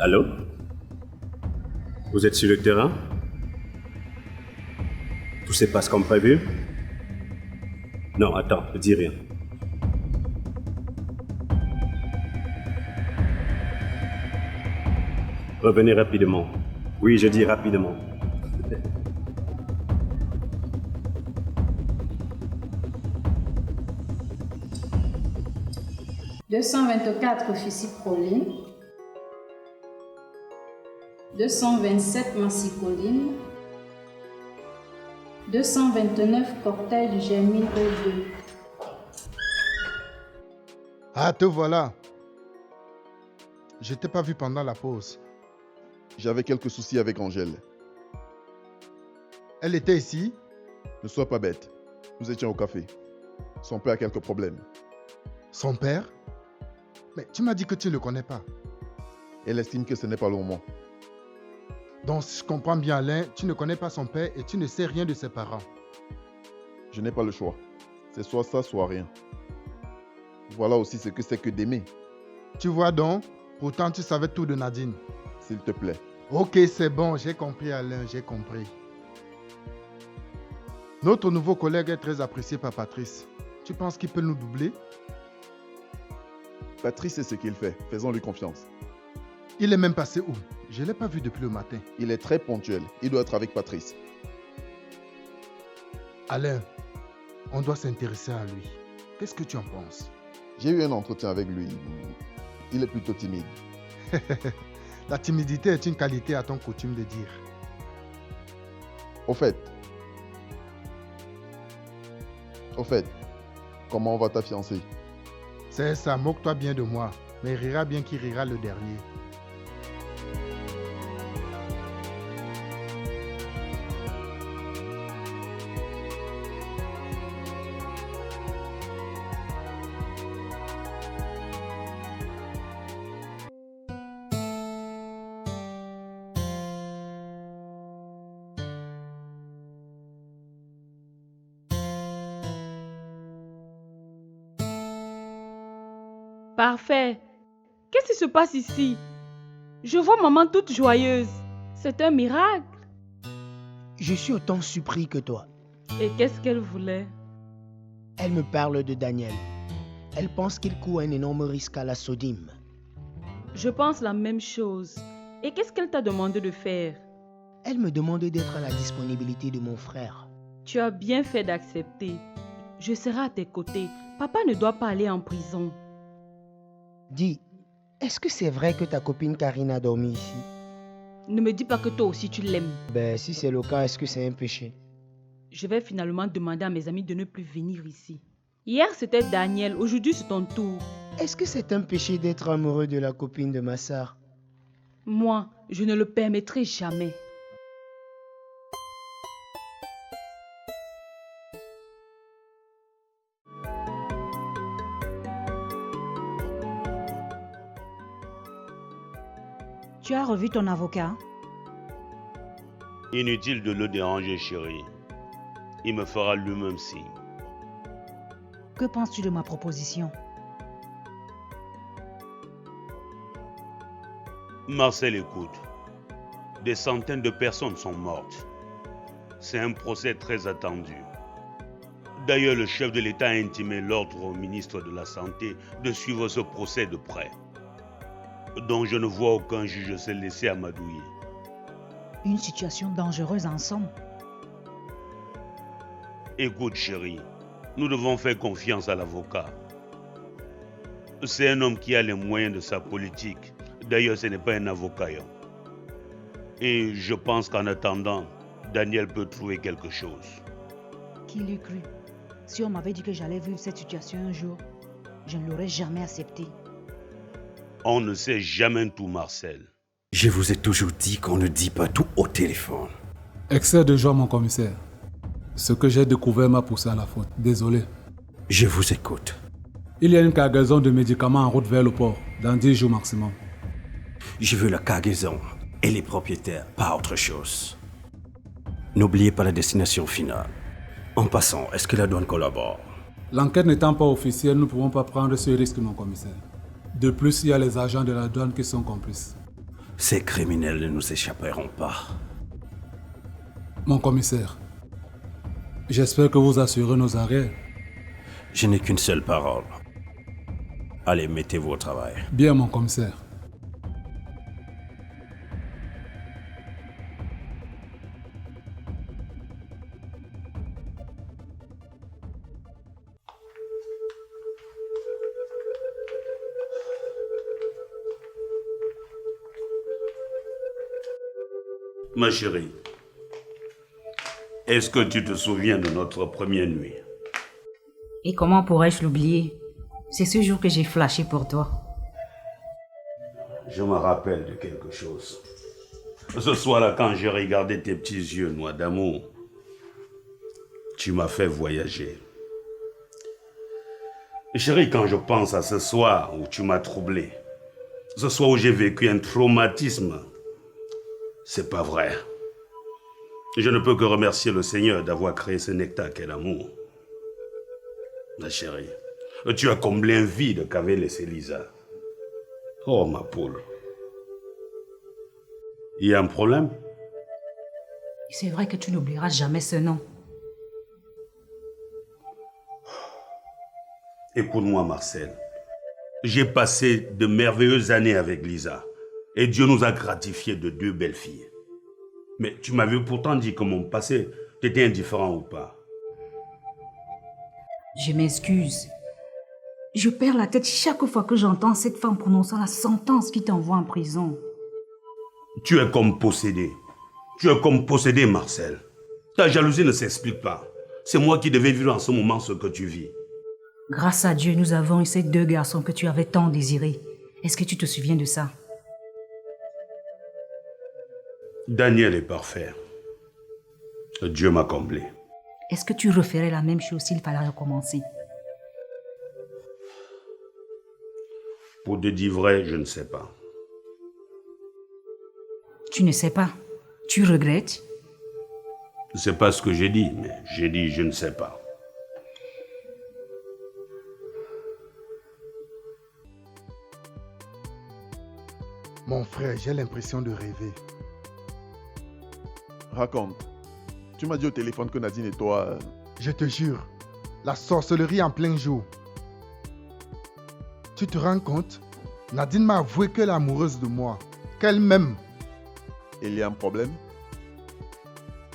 Allô? Vous êtes sur le terrain? Tout se passe comme prévu? Non, attends, ne dis rien. Revenez rapidement. Oui, je dis rapidement. 224 officier Pauline, 227 Massy Colline, 229 cortège Germine O2. Ah, te voilà. Je t'ai pas vu pendant la pause. J'avais quelques soucis avec Angèle. Elle était ici? Ne sois pas bête. Nous étions au café. Son père a quelques problèmes. Son père? Mais tu m'as dit que tu ne le connais pas. Elle estime que ce n'est pas le moment. Donc, si je comprends bien, Alain, tu ne connais pas son père et tu ne sais rien de ses parents. Je n'ai pas le choix. C'est soit ça, soit rien. Voilà aussi ce que c'est que d'aimer. Tu vois donc, pourtant tu savais tout de Nadine. S'il te plaît. Ok, c'est bon, j'ai compris Alain, j'ai compris. Notre nouveau collègue est très apprécié par Patrice. Tu penses qu'il peut nous doubler? Patrice sait ce qu'il fait. Faisons-lui confiance. Il est même passé où? Je ne l'ai pas vu depuis le matin. Il est très ponctuel. Il doit être avec Patrice. Alain, on doit s'intéresser à lui. Qu'est-ce que tu en penses? J'ai eu un entretien avec lui. Il est plutôt timide. La timidité est une qualité à ton coutume de dire. Au fait, comment va ta fiancée? C'est ça, moque-toi bien de moi. Mais rira bien qui rira le dernier. Parfait. Qu'est-ce qui se passe ici? Je vois maman toute joyeuse. C'est un miracle. Je suis autant surpris que toi. Et qu'est-ce qu'elle voulait? Elle me parle de Daniel. Elle pense qu'il court un énorme risque à la Sodime. Je pense la même chose. Et qu'est-ce qu'elle t'a demandé de faire? Elle me demande d'être à la disponibilité de mon frère. Tu as bien fait d'accepter. Je serai à tes côtés. Papa ne doit pas aller en prison. Dis, est-ce que c'est vrai que ta copine Karine a dormi ici? Ne me dis pas que toi aussi tu l'aimes. Si c'est le cas, est-ce que c'est un péché? Je vais finalement demander à mes amis de ne plus venir ici. Hier c'était Daniel, aujourd'hui c'est ton tour. Est-ce que c'est un péché d'être amoureux de la copine de ma sœur? Moi, je ne le permettrai jamais. Tu as revu ton avocat? Inutile de le déranger, chérie. Il me fera lui-même signe. Que penses-tu de ma proposition? Marcel, écoute. Des centaines de personnes sont mortes. C'est un procès très attendu. D'ailleurs, le chef de l'État a intimé l'ordre au ministre de la Santé de suivre ce procès de près. Donc je ne vois aucun juge se laisser amadouiller. Une situation dangereuse en somme. Écoute chérie, nous devons faire confiance à l'avocat. C'est un homme qui a les moyens de sa politique. D'ailleurs, ce n'est pas un avocat. Et je pense qu'en attendant, Daniel peut trouver quelque chose. Qui l'eût cru? Si on m'avait dit que j'allais vivre cette situation un jour, je ne l'aurais jamais accepté. On ne sait jamais tout, Marcel. Je vous ai toujours dit qu'on ne dit pas tout au téléphone. Excès de joie, mon commissaire. Ce que j'ai découvert m'a poussé à la faute. Désolé. Je vous écoute. Il y a une cargaison de médicaments en route vers le port, dans 10 jours maximum. Je veux la cargaison et les propriétaires, pas autre chose. N'oubliez pas la destination finale. En passant, est-ce que la douane collabore? L'enquête n'étant pas officielle, nous ne pouvons pas prendre ce risque, mon commissaire. De plus, il y a les agents de la douane qui sont complices. Ces criminels ne nous échapperont pas. Mon commissaire, j'espère que vous assurez nos arrêts. Je n'ai qu'une seule parole. Allez, mettez-vous au travail. Bien, mon commissaire. Ma chérie, est-ce que tu te souviens de notre première nuit? Et comment pourrais-je l'oublier? C'est ce jour que j'ai flashé pour toi. Je me rappelle de quelque chose. Ce soir-là, quand j'ai regardé tes petits yeux noirs d'amour, tu m'as fait voyager. Chérie, quand je pense à ce soir où tu m'as troublé, ce soir où j'ai vécu un traumatisme, c'est pas vrai. Je ne peux que remercier le Seigneur d'avoir créé ce nectar qu'est l'amour. Ma chérie, tu as comblé un vide qu'avait laissé Lisa. Oh, ma poule. Il y a un problème? C'est vrai que tu n'oublieras jamais ce nom. Écoute-moi, Marcel. J'ai passé de merveilleuses années avec Lisa. Et Dieu nous a gratifiés de 2 belles filles. Mais tu m'avais pourtant dit que mon passé, t'étais indifférent ou pas. Je m'excuse. Je perds la tête chaque fois que j'entends cette femme prononçant la sentence qui t'envoie en prison. Tu es comme possédé. Tu es comme possédé, Marcel. Ta jalousie ne s'explique pas. C'est moi qui devais vivre en ce moment ce que tu vis. Grâce à Dieu, nous avons eu ces 2 garçons que tu avais tant désirés. Est-ce que tu te souviens de ça? Daniel est parfait. Dieu m'a comblé. Est-ce que tu referais la même chose s'il fallait recommencer? Pour te dire vrai, je ne sais pas. Tu ne sais pas. Tu regrettes? C'est pas ce que j'ai dit, mais j'ai dit je ne sais pas. Mon frère, j'ai l'impression de rêver. Raconte. Tu m'as dit au téléphone que Nadine et toi... Je te jure, la sorcellerie en plein jour. Tu te rends compte? Nadine m'a avoué qu'elle est amoureuse de moi, qu'elle m'aime. Il y a un problème?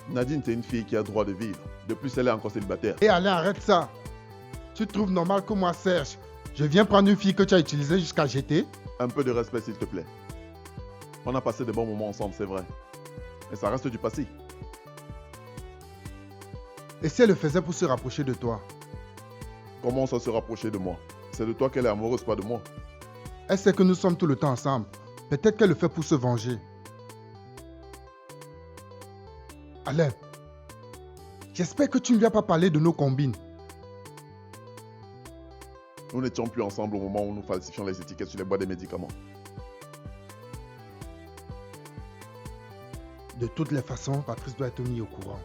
Nadine, c'est une fille qui a droit de vivre. De plus, elle est encore célibataire. Et allez, arrête ça. Tu trouves normal que moi, Serge, je viens prendre une fille que tu as utilisée jusqu'à jeter? Un peu de respect, s'il te plaît. On a passé de bons moments ensemble, c'est vrai. Mais ça reste du passé. Et si elle le faisait pour se rapprocher de toi? Comment ça se rapprocher de moi? C'est de toi qu'elle est amoureuse, pas de moi. Elle sait que nous sommes tout le temps ensemble. Peut-être qu'elle le fait pour se venger. Alain, j'espère que tu ne lui as pas parlé de nos combines. Nous n'étions plus ensemble au moment où nous falsifions les étiquettes sur les boîtes des médicaments. De toutes les façons, Patrice doit être mis au courant.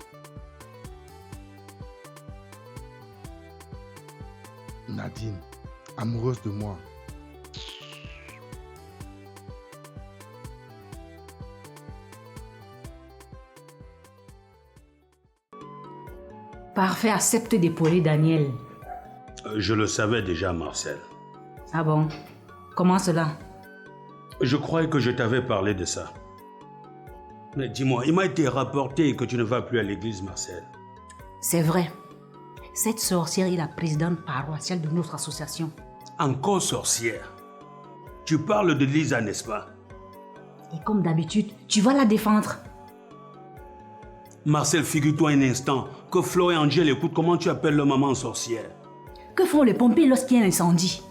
Nadine, amoureuse de moi. Parfait, accepte d'épauler Daniel. Je le savais déjà, Marcel. Ah bon? Comment cela? Je croyais que je t'avais parlé de ça. Mais dis-moi, il m'a été rapporté que tu ne vas plus à l'église, Marcel. C'est vrai. Cette sorcière est la présidente paroissiale de notre association. Encore sorcière? Tu parles de Lisa, n'est-ce pas? Et comme d'habitude, tu vas la défendre. Marcel, figure-toi un instant que Flo et Angèle écoutent comment tu appelles leur maman sorcière. Que font les pompiers lorsqu'il y a un incendie?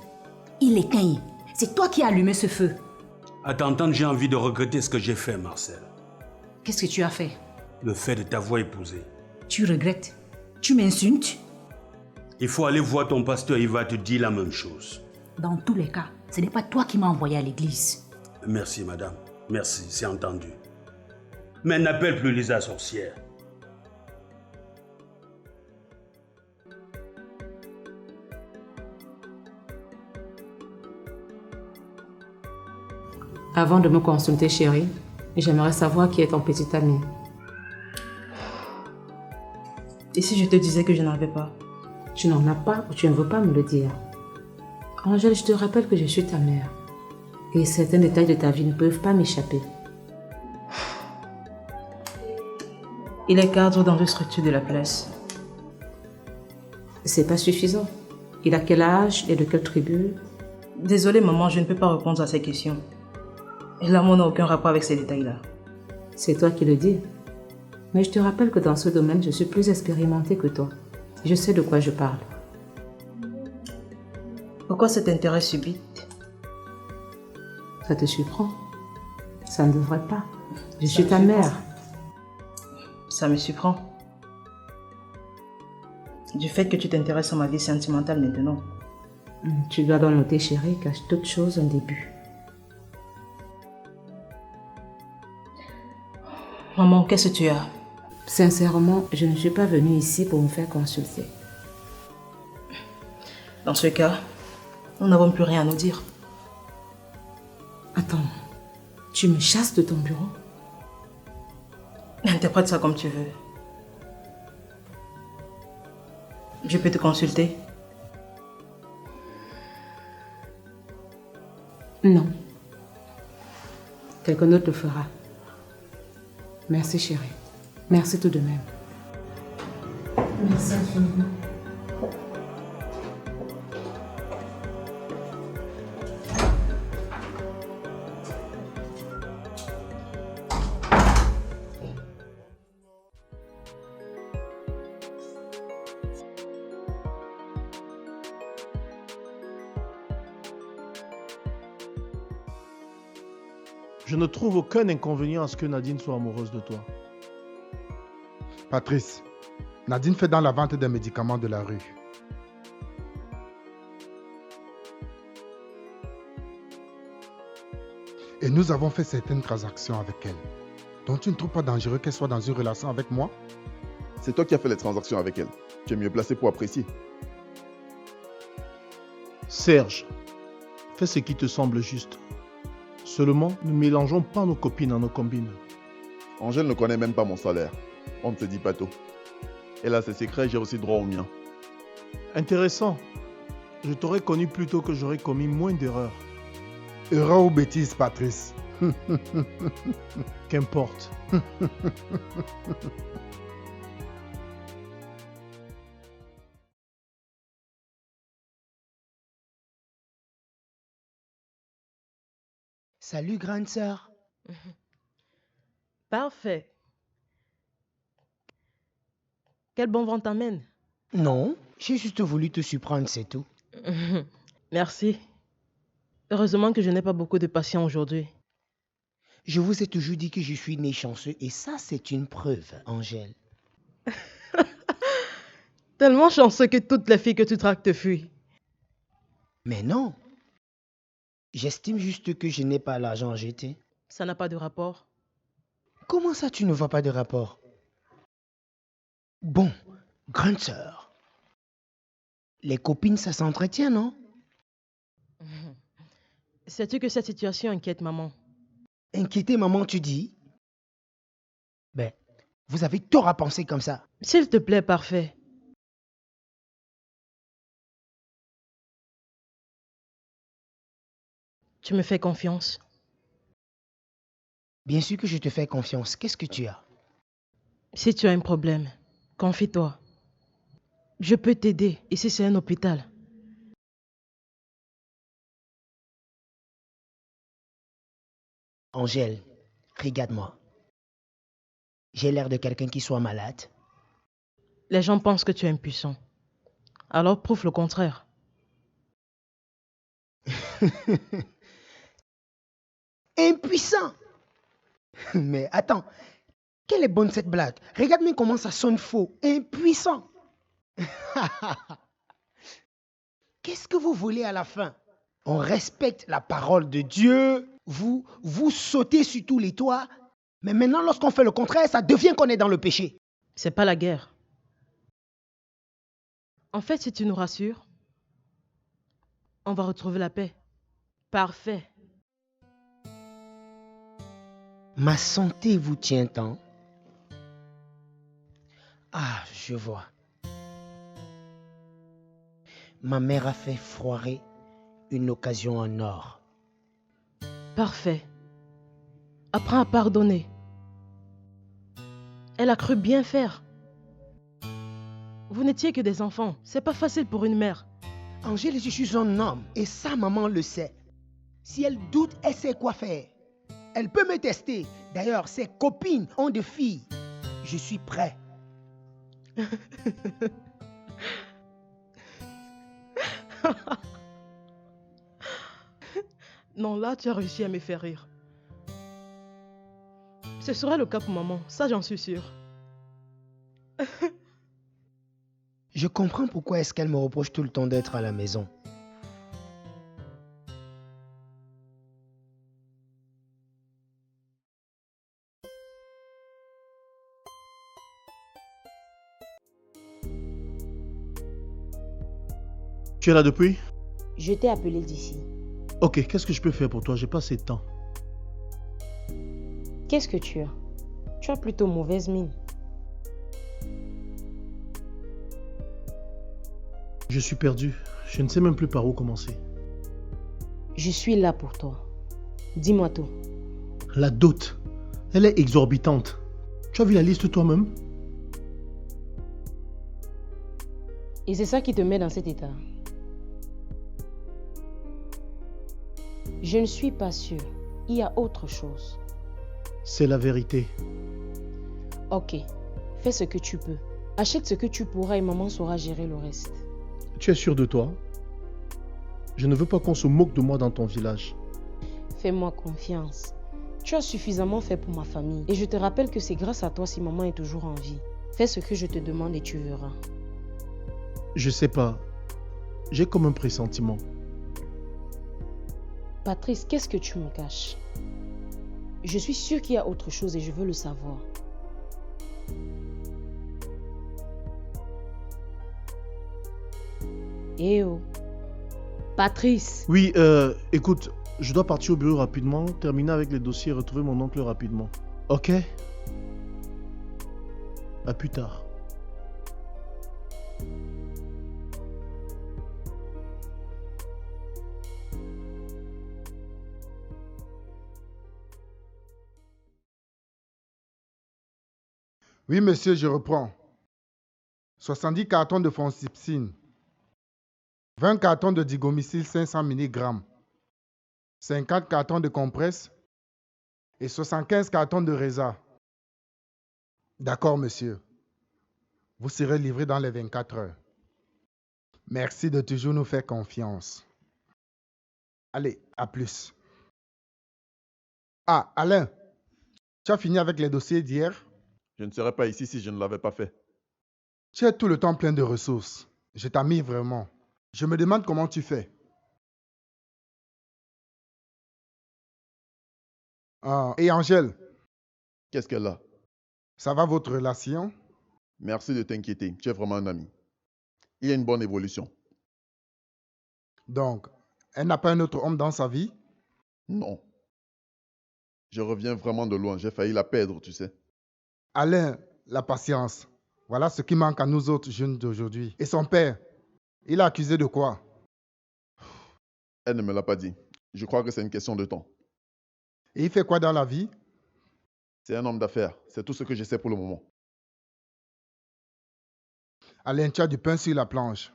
Ils l'éteignent. C'est toi qui as allumé ce feu. À t'entendre, j'ai envie de regretter ce que j'ai fait, Marcel. Qu'est-ce que tu as fait? Le fait de t'avoir épousé. Tu regrettes? Tu m'insultes? Il faut aller voir ton pasteur, il va te dire la même chose. Dans tous les cas, ce n'est pas toi qui m'as envoyé à l'église. Merci, madame. Merci, c'est entendu. Mais n'appelle plus Lisa sorcière. Avant de me consulter, chérie, j'aimerais savoir qui est ton petit ami. Et si je te disais que je n'en avais pas? Tu n'en as pas ou tu ne veux pas me le dire? Angèle, je te rappelle que je suis ta mère. Et certains détails de ta vie ne peuvent pas m'échapper. Il est cadre dans une structure de la place. C'est pas suffisant. Il a quel âge et de quelle tribu? Désolée maman, je ne peux pas répondre à ces questions. Et l'amour n'a aucun rapport avec ces détails-là. C'est toi qui le dis. Mais je te rappelle que dans ce domaine, je suis plus expérimentée que toi. Je sais de quoi je parle. Pourquoi cet intérêt subit? Ça te surprend? Ça ne devrait pas. Je suis ta mère. Ça me surprend. Du fait que tu t'intéresses à ma vie sentimentale maintenant. Tu dois donc noter, chérie, qu'à toute chose un début. Maman, qu'est-ce que tu as? Sincèrement, je ne suis pas venue ici pour me faire consulter. Dans ce cas, nous n'avons plus rien à nous dire. Attends, tu me chasses de ton bureau? Interprète ça comme tu veux. Je peux te consulter? Non. Quelqu'un d'autre le fera. Merci chérie. Merci tout de même. Merci infiniment. Je ne trouve aucun inconvénient à ce que Nadine soit amoureuse de toi. Patrice, Nadine fait dans la vente des médicaments de la rue. Et nous avons fait certaines transactions avec elle. Donc tu ne trouves pas dangereux qu'elle soit dans une relation avec moi? C'est toi qui as fait les transactions avec elle. Tu es mieux placé pour apprécier. Serge, fais ce qui te semble juste. Seulement, ne mélangeons pas nos copines à nos combines. Angèle ne connaît même pas mon salaire. On ne se dit pas tout. Elle a ses secrets, j'ai aussi droit aux miens. Intéressant. Je t'aurais connu plus tôt que j'aurais commis moins d'erreurs. Erreur ou bêtise, Patrice? Qu'importe. Salut, grande sœur. Parfait. Quel bon vent t'emmène? Non, j'ai juste voulu te surprendre, c'est tout. Merci. Heureusement que je n'ai pas beaucoup de patients aujourd'hui. Je vous ai toujours dit que je suis né chanceux et ça, c'est une preuve, Angèle. Tellement chanceux que toutes les filles que tu traques te fuient. Mais non. J'estime juste que je n'ai pas l'argent à jeter. Ça n'a pas de rapport. Comment ça, tu ne vois pas de rapport? Bon, grande sœur. Les copines, ça s'entretient, non? Sais-tu que cette situation inquiète maman? Inquiéter maman, tu dis? Ben, vous avez tort à penser comme ça. S'il te plaît, parfait. Tu me fais confiance? Bien sûr que je te fais confiance. Qu'est-ce que tu as? Si tu as un problème, confie-toi. Je peux t'aider. Ici, c'est un hôpital. Angèle, regarde-moi. J'ai l'air de quelqu'un qui soit malade. Les gens pensent que tu es impuissant. Alors prouve le contraire. Impuissant! Mais attends, quelle est bonne cette blague? Regarde-moi comment ça sonne faux. Impuissant! Qu'est-ce que vous voulez à la fin? On respecte la parole de Dieu. Vous sautez sur tous les toits. Mais maintenant, lorsqu'on fait le contraire, ça devient qu'on est dans le péché. C'est pas la guerre. En fait, si tu nous rassures, on va retrouver la paix. Parfait. Ma santé vous tient tant? Ah, je vois. Ma mère a fait foirer une occasion en or. Parfait. Apprends à pardonner. Elle a cru bien faire. Vous n'étiez que des enfants. C'est pas facile pour une mère. Angèle, je suis un homme et sa maman le sait. Si elle doute, elle sait quoi faire. Elle peut me tester. D'ailleurs, ses copines ont des filles. Je suis prêt. Non, là, tu as réussi à me faire rire. Ce sera le cas pour maman, ça j'en suis sûre. Je comprends pourquoi est-ce qu'elle me reproche tout le temps d'être à la maison. Tu es là depuis? Je t'ai appelé d'ici. Ok, qu'est-ce que je peux faire pour toi? J'ai pas assez de temps. Qu'est-ce que tu as? Tu as plutôt mauvaise mine. Je suis perdu. Je ne sais même plus par où commencer. Je suis là pour toi. Dis-moi tout. La dot, elle est exorbitante. Tu as vu la liste toi-même? Et c'est ça qui te met dans cet état. Je ne suis pas sûre. Il y a autre chose. C'est la vérité. Ok, fais ce que tu peux. Achète ce que tu pourras et maman saura gérer le reste. Tu es sûr de toi? Je ne veux pas qu'on se moque de moi dans ton village. Fais-moi confiance. Tu as suffisamment fait pour ma famille. Et je te rappelle que c'est grâce à toi si maman est toujours en vie. Fais ce que je te demande et tu verras. Je sais pas. J'ai comme un pressentiment. Patrice, qu'est-ce que tu me caches? Je suis sûre qu'il y a autre chose et je veux le savoir. Eh oh. Patrice. Oui, écoute, je dois partir au bureau rapidement, terminer avec les dossiers et retrouver mon oncle rapidement. Ok? À plus tard. Oui, monsieur, je reprends. 70 cartons de foncipsine. 20 cartons de digomycil 500 mg. 50 cartons de compresse. Et 75 cartons de Reza. D'accord, monsieur. Vous serez livré dans les 24 heures. Merci de toujours nous faire confiance. Allez, à plus. Ah, Alain, tu as fini avec les dossiers d'hier? Je ne serais pas ici si je ne l'avais pas fait. Tu es tout le temps plein de ressources. Je t'admire vraiment. Je me demande comment tu fais. Ah, et Angèle? Qu'est-ce qu'elle a? Ça va votre relation? Merci de t'inquiéter. Tu es vraiment un ami. Il y a une bonne évolution. Donc, elle n'a pas un autre homme dans sa vie? Non. Je reviens vraiment de loin. J'ai failli la perdre, tu sais. Alain, la patience. Voilà ce qui manque à nous autres jeunes d'aujourd'hui. Et son père, il est accusé de quoi? Elle ne me l'a pas dit. Je crois que c'est une question de temps. Et il fait quoi dans la vie? C'est un homme d'affaires. C'est tout ce que je sais pour le moment. Alain, tu as du pain sur la planche.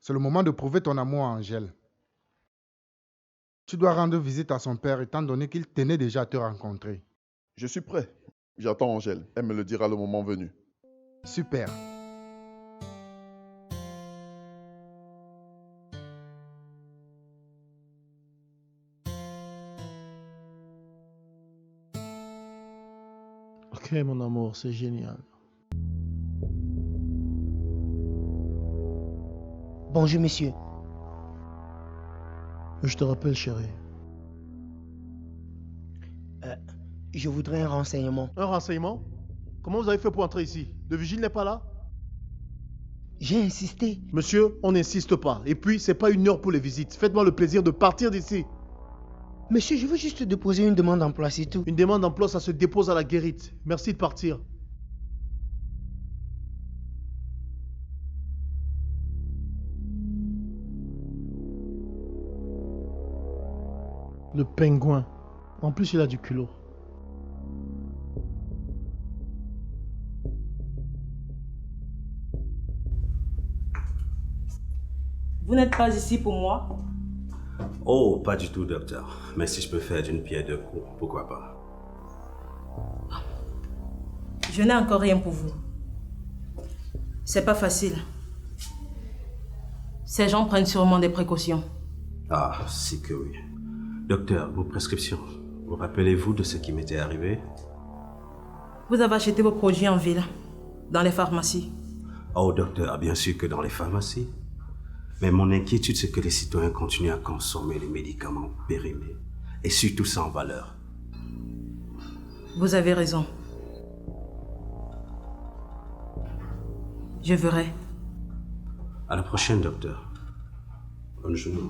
C'est le moment de prouver ton amour à Angèle. Tu dois rendre visite à son père étant donné qu'il tenait déjà à te rencontrer. Je suis prêt. J'attends Angèle. Elle me le dira le moment venu. Super. Ok, mon amour, c'est génial. Bonjour, monsieur. Je te rappelle, chérie. Je voudrais un renseignement. Un renseignement? Comment vous avez fait pour entrer ici? Le vigile n'est pas là? J'ai insisté. Monsieur, on n'insiste pas. Et puis, c'est pas une heure pour les visites. Faites-moi le plaisir de partir d'ici. Monsieur, je veux juste déposer une demande d'emploi, c'est tout. Une demande d'emploi, ça se dépose à la guérite. Merci de partir. Le pingouin. En plus, il a du culot. Vous n'êtes pas ici pour moi? Oh, pas du tout, docteur. Mais si je peux faire d'une pierre deux coups, pourquoi pas? Je n'ai encore rien pour vous. C'est pas facile. Ces gens prennent sûrement des précautions. Ah, c'est que oui. Docteur, vos prescriptions. Vous rappelez-vous de ce qui m'était arrivé? Vous avez acheté vos produits en ville, dans les pharmacies. Oh, docteur, bien sûr que dans les pharmacies. Mais mon inquiétude, c'est que les citoyens continuent à consommer les médicaments périmés. Et surtout sans valeur. Vous avez raison. Je verrai. À la prochaine, docteur. Bonne journée.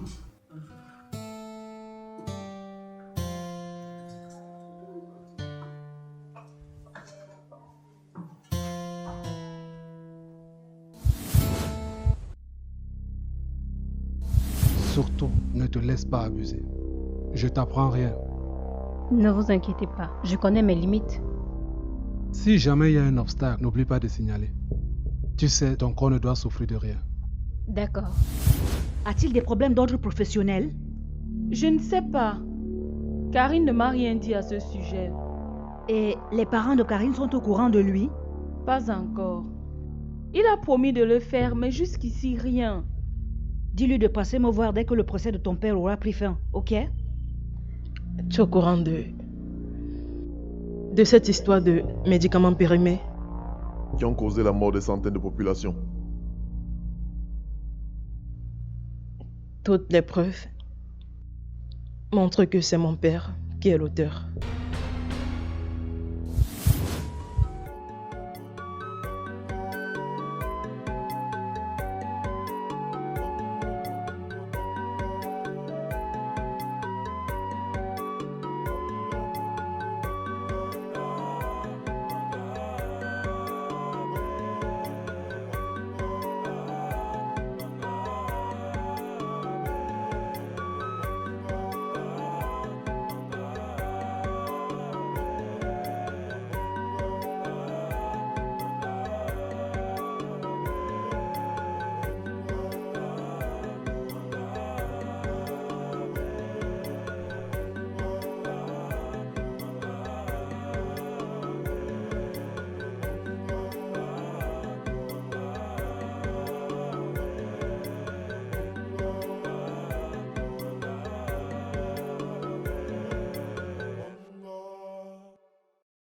Surtout, ne te laisse pas abuser. Je t'apprends rien. Ne vous inquiétez pas, je connais mes limites. Si jamais il y a un obstacle, n'oublie pas de signaler. Tu sais, ton corps ne doit souffrir de rien. D'accord. A-t-il des problèmes d'ordre professionnel? Je ne sais pas. Karine ne m'a rien dit à ce sujet. Et les parents de Karine sont au courant de lui? Pas encore. Il a promis de le faire, mais jusqu'ici rien. Dis-lui de passer me voir dès que le procès de ton père aura pris fin, ok? Tu es au courant de cette histoire de médicaments périmés qui ont causé la mort de centaines de populations. Toutes les preuves montrent que c'est mon père qui est l'auteur.